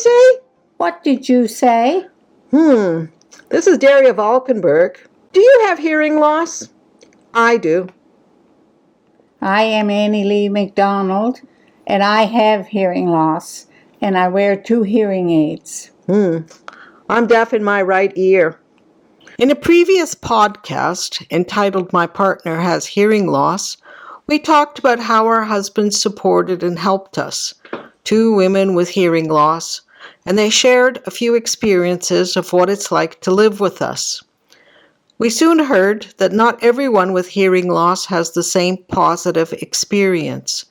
say? What did you say? This is Daria Valkenburg. Do you have hearing loss? I do. I am Annie Lee McDonald, and I have hearing loss, and I wear 2 hearing aids. I'm deaf in my right ear. In a previous podcast entitled My Partner Has Hearing Loss, we talked about how our husbands supported and helped us, 2 women with hearing loss, and they shared a few experiences of what it's like to live with us. We soon heard that not everyone with hearing loss has the same positive experience.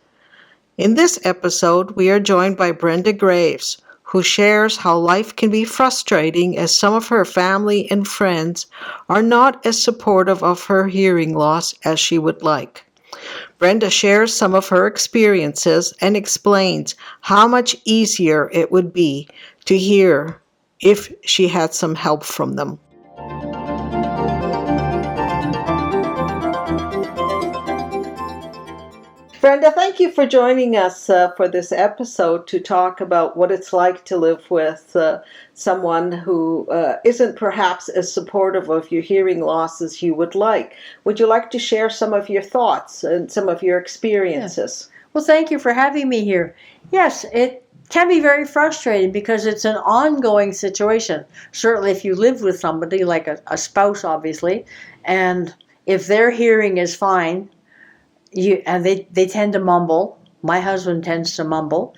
In this episode, we are joined by Brenda Graves, who shares how life can be frustrating as some of her family and friends are not as supportive of her hearing loss as she would like. Brenda shares some of her experiences and explains how much easier it would be to hear if she had some help from them. Brenda, thank you for joining us for this episode to talk about what it's like to live with someone who isn't perhaps as supportive of your hearing loss as you would like. Would you like to share some of your thoughts and some of your experiences? Yeah. Well, thank you for having me here. Yes, it can be very frustrating because it's an ongoing situation. Certainly if you live with somebody like a spouse, obviously, and if their hearing is fine, they tend to mumble. My husband tends to mumble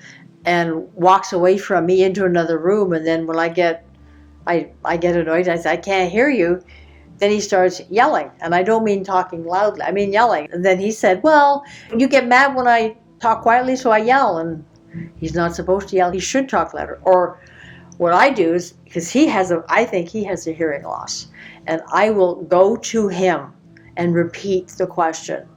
and walks away from me into another room. And then when I get annoyed, I say, I can't hear you. Then he starts yelling. And I don't mean talking loudly, I mean yelling. And then he said, well, you get mad when I talk quietly, so I yell. And he's not supposed to yell. He should talk louder. Or what I do is, because I think he has a hearing loss, and I will go to him and repeat the question.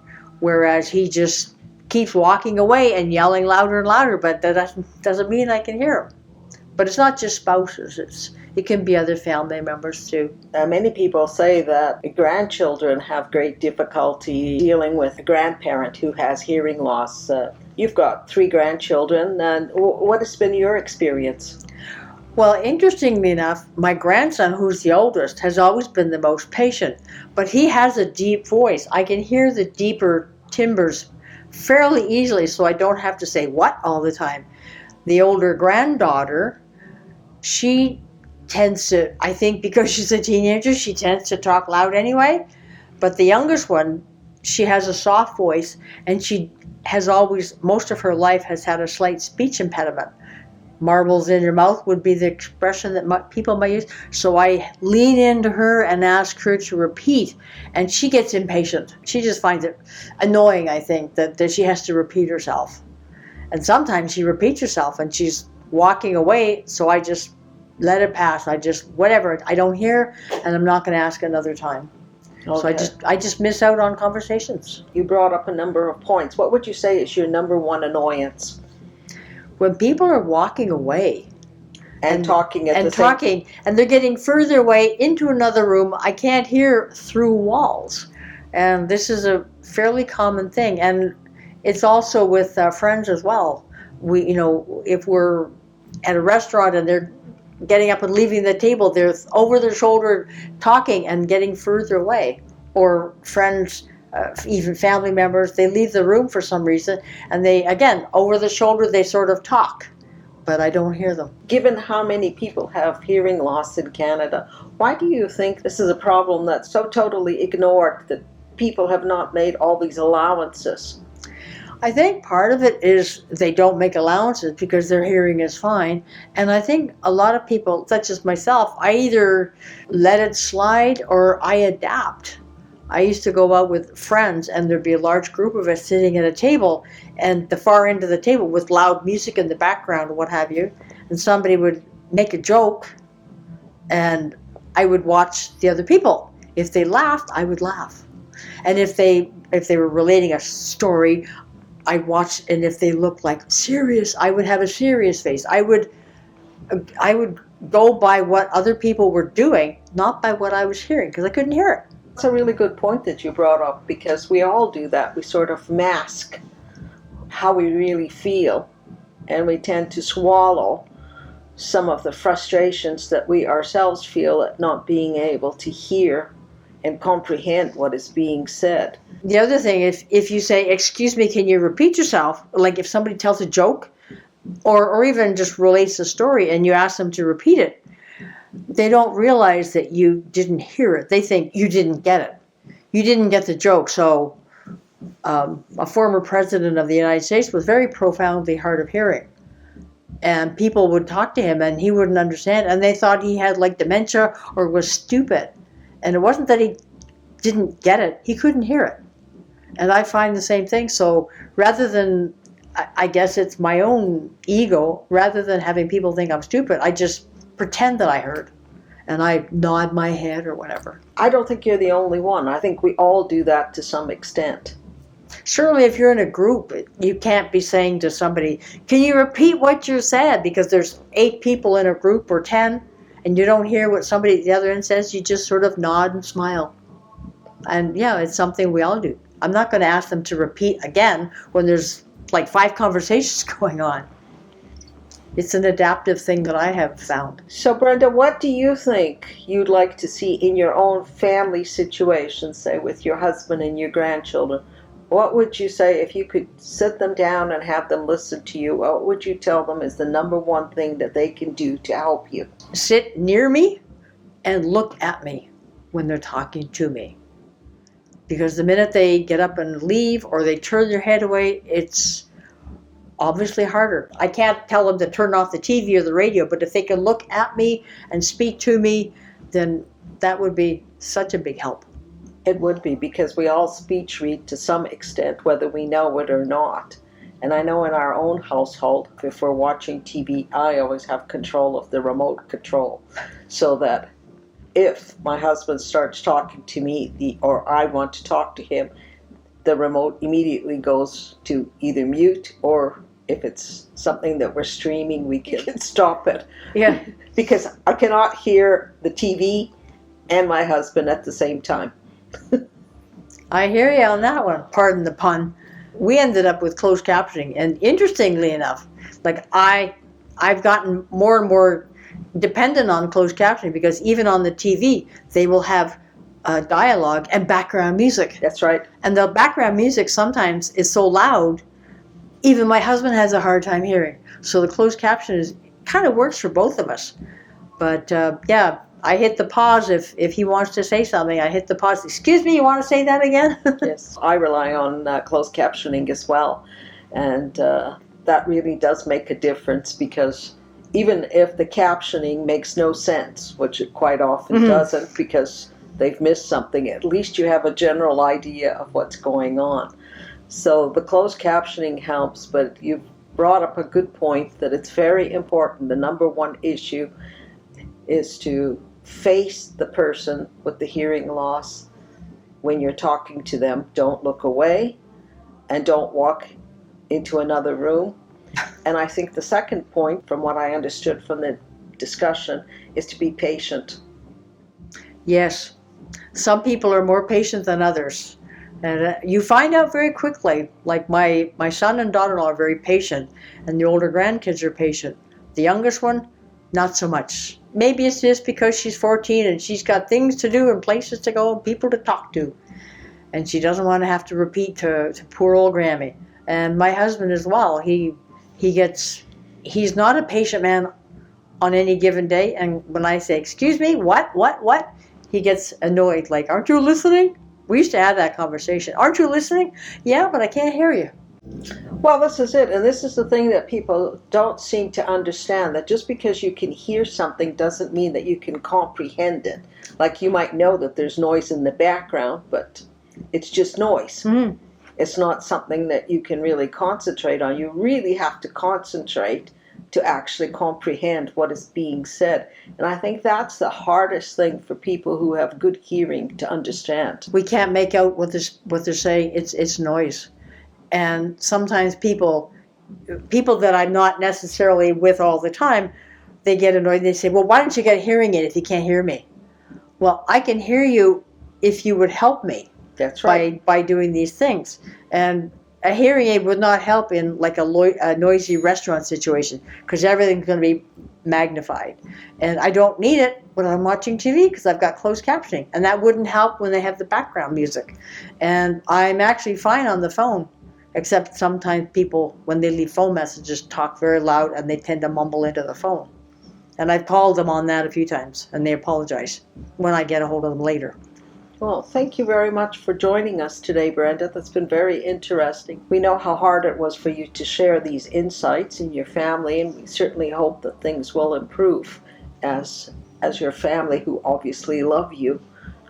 Whereas he just keeps walking away and yelling louder and louder, but that doesn't mean I can hear him. But it's not just spouses, it can be other family members too. Many people say that grandchildren have great difficulty dealing with a grandparent who has hearing loss. You've got 3 grandchildren, and what has been your experience? Well, interestingly enough, my grandson, who's the oldest, has always been the most patient, but he has a deep voice. I can hear the deeper timbres fairly easily, so I don't have to say what all the time. The older granddaughter, she tends to, I think because she's a teenager, she tends to talk loud anyway, but the youngest one, she has a soft voice, and she has always, most of her life, has had a slight speech impediment. Marbles in your mouth would be the expression that people might use. So I lean into her and ask her to repeat, and she gets impatient. She just finds it annoying, I think, that she has to repeat herself. And sometimes she repeats herself and she's walking away, so I just let it pass. Whatever, I don't hear, and I'm not going to ask another time. Okay. So I just miss out on conversations. You brought up a number of points. What would you say is your number one annoyance? When people are walking away and talking at the same time, and they're getting further away into another room, I can't hear through walls. And this is a fairly common thing, and it's also with friends as well. If we're at a restaurant and they're getting up and leaving the table, they're over their shoulder talking and getting further away. Or friends, even family members, they leave the room for some reason, and they, again, over the shoulder, they sort of talk, but I don't hear them. Given how many people have hearing loss in Canada, why do you think this is a problem that's so totally ignored, that people have not made all these allowances? I think part of it is they don't make allowances because their hearing is fine. And I think a lot of people, such as myself, I either let it slide or I adapt. I used to go out with friends and there'd be a large group of us sitting at a table, and the far end of the table with loud music in the background or what have you, and somebody would make a joke and I would watch the other people. If they laughed, I would laugh. And if they were relating a story, I watched, and if they looked like serious, I would have a serious face. I would go by what other people were doing, not by what I was hearing, because I couldn't hear it. That's a really good point that you brought up, because we all do that. We sort of mask how we really feel, and we tend to swallow some of the frustrations that we ourselves feel at not being able to hear and comprehend what is being said. The other thing, if you say, excuse me, can you repeat yourself? Like if somebody tells a joke or even just relates a story and you ask them to repeat it, they don't realize that you didn't hear it. They think you didn't get it. You didn't get the joke. So a former president of the United States was very profoundly hard of hearing. And people would talk to him and he wouldn't understand. And they thought he had like dementia or was stupid. And it wasn't that he didn't get it. He couldn't hear it. And I find the same thing. So rather than, I guess it's my own ego, rather than having people think I'm stupid, I just pretend that I heard. And I nod my head or whatever. I don't think you're the only one. I think we all do that to some extent. Certainly if you're in a group, you can't be saying to somebody, can you repeat what you said? Because there's 8 people in a group or 10, and you don't hear what somebody at the other end says. You just sort of nod and smile. And yeah, it's something we all do. I'm not going to ask them to repeat again when there's like 5 conversations going on. It's an adaptive thing that I have found. So Brenda, what do you think you'd like to see in your own family situation, say with your husband and your grandchildren? What would you say if you could sit them down and have them listen to you? What would you tell them is the number one thing that they can do to help you? Sit near me and look at me when they're talking to me. Because the minute they get up and leave or they turn their head away, it's obviously harder. I can't tell them to turn off the TV or the radio, but if they can look at me and speak to me, then that would be such a big help. It would be, because we all speech read to some extent, whether we know it or not. And I know in our own household, if we're watching TV, I always have control of the remote control, so that if my husband starts talking to me or I want to talk to him, the remote immediately goes to either mute, or if it's something that we're streaming, we can stop it. Yeah. Because I cannot hear the TV and my husband at the same time. I hear you on that one. Pardon the pun. We ended up with closed captioning, and interestingly enough, like I've gotten more and more dependent on closed captioning, because even on the TV, they will have dialogue and background music. That's right. And the background music sometimes is so loud, even my husband has a hard time hearing. So the closed caption kind of works for both of us. But yeah, I hit the pause if he wants to say something. I hit the pause. Excuse me, you want to say that again? Yes, I rely on closed captioning as well. And that really does make a difference, because even if the captioning makes no sense, which it quite often doesn't, because they've missed something, at least you have a general idea of what's going on. So the closed captioning helps, but you've brought up a good point that it's very important. The number one issue is to face the person with the hearing loss when you're talking to them. Don't look away and don't walk into another room. And I think the second point, from what I understood from the discussion, is to be patient. Yes. Some people are more patient than others. And you find out very quickly, like my son and daughter-in-law are very patient, and the older grandkids are patient. The youngest one, not so much. Maybe it's just because she's 14 and she's got things to do and places to go and people to talk to. And she doesn't want to have to repeat to poor old Grammy. And my husband as well, he's not a patient man on any given day. And when I say, excuse me, what? He gets annoyed, like, aren't you listening? We used to have that conversation. Aren't you listening? Yeah, but I can't hear you. Well, this is it. And this is the thing that people don't seem to understand, that just because you can hear something doesn't mean that you can comprehend it. Like, you might know that there's noise in the background, but it's just noise. Mm-hmm. It's not something that you can really concentrate on. You really have to concentrate to actually comprehend what is being said. And I think that's the hardest thing for people who have good hearing to understand. We can't make out what they're saying. It's noise. And sometimes people that I'm not necessarily with all the time, they get annoyed. They say, well, why don't you get a hearing aid if you can't hear me? Well, I can hear you if you would help me. That's right. By doing these things. And a hearing aid would not help in like a noisy restaurant situation because everything's going to be magnified. And I don't need it when I'm watching TV because I've got closed captioning. And that wouldn't help when they have the background music. And I'm actually fine on the phone, except sometimes people, when they leave phone messages, talk very loud and they tend to mumble into the phone. And I've called them on that a few times, and they apologize when I get a hold of them later. Well, thank you very much for joining us today, Brenda. That's been very interesting. We know how hard it was for you to share these insights in your family, and we certainly hope that things will improve as your family, who obviously love you,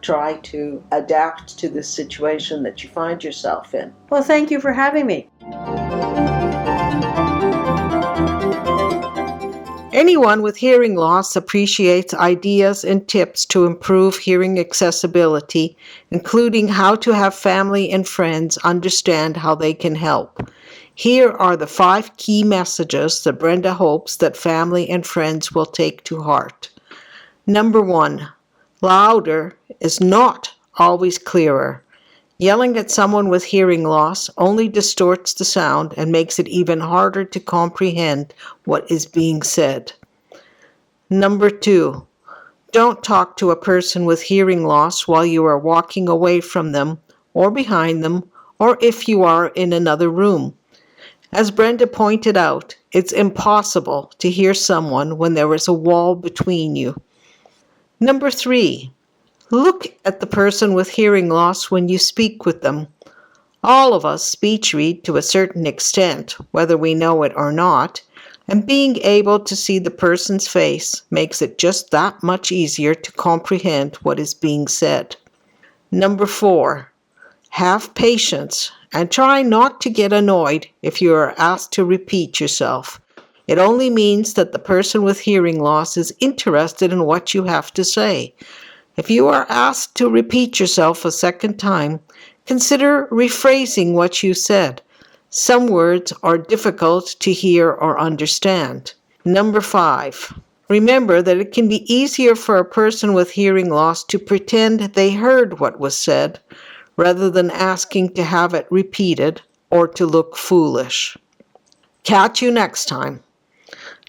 try to adapt to this situation that you find yourself in. Well, thank you for having me. Anyone with hearing loss appreciates ideas and tips to improve hearing accessibility, including how to have family and friends understand how they can help. Here are the 5 key messages that Brenda hopes that family and friends will take to heart. Number 1, louder is not always clearer. Yelling at someone with hearing loss only distorts the sound and makes it even harder to comprehend what is being said. Number 2, don't talk to a person with hearing loss while you are walking away from them or behind them, or if you are in another room. As Brenda pointed out, it's impossible to hear someone when there is a wall between you. Number 3, look at the person with hearing loss when you speak with them. All of us speech read to a certain extent, whether we know it or not, and being able to see the person's face makes it just that much easier to comprehend what is being said. Number 4, have patience and try not to get annoyed if you are asked to repeat yourself. It only means that the person with hearing loss is interested in what you have to say. If you are asked to repeat yourself a second time, consider rephrasing what you said. Some words are difficult to hear or understand. Number 5, remember that it can be easier for a person with hearing loss to pretend they heard what was said rather than asking to have it repeated or to look foolish. Catch you next time.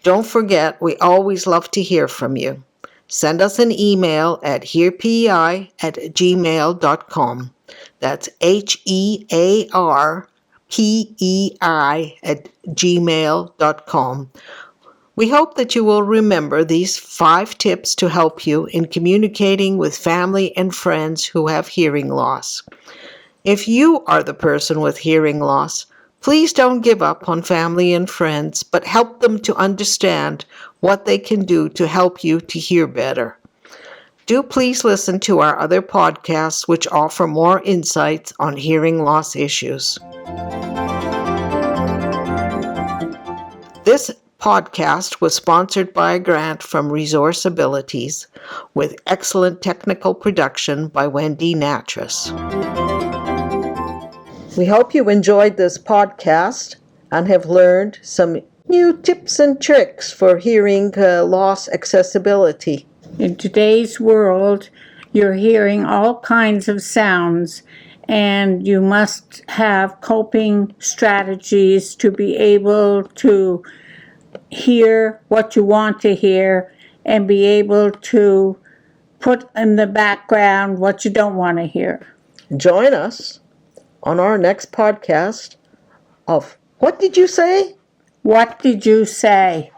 Don't forget, we always love to hear from you. Send us an email at hearpei@gmail.com. That's HEARPEI@gmail.com. We hope that you will remember these 5 tips to help you in communicating with family and friends who have hearing loss. If you are the person with hearing loss, please don't give up on family and friends, but help them to understand what they can do to help you to hear better. Do please listen to our other podcasts, which offer more insights on hearing loss issues. This podcast was sponsored by a grant from Resource Abilities, with excellent technical production by Wendy Natras. We hope you enjoyed this podcast and have learned some new tips and tricks for hearing loss accessibility. In today's world, you're hearing all kinds of sounds, and you must have coping strategies to be able to hear what you want to hear and be able to put in the background what you don't want to hear. Join us on our next podcast of What Did You Say? What did you say?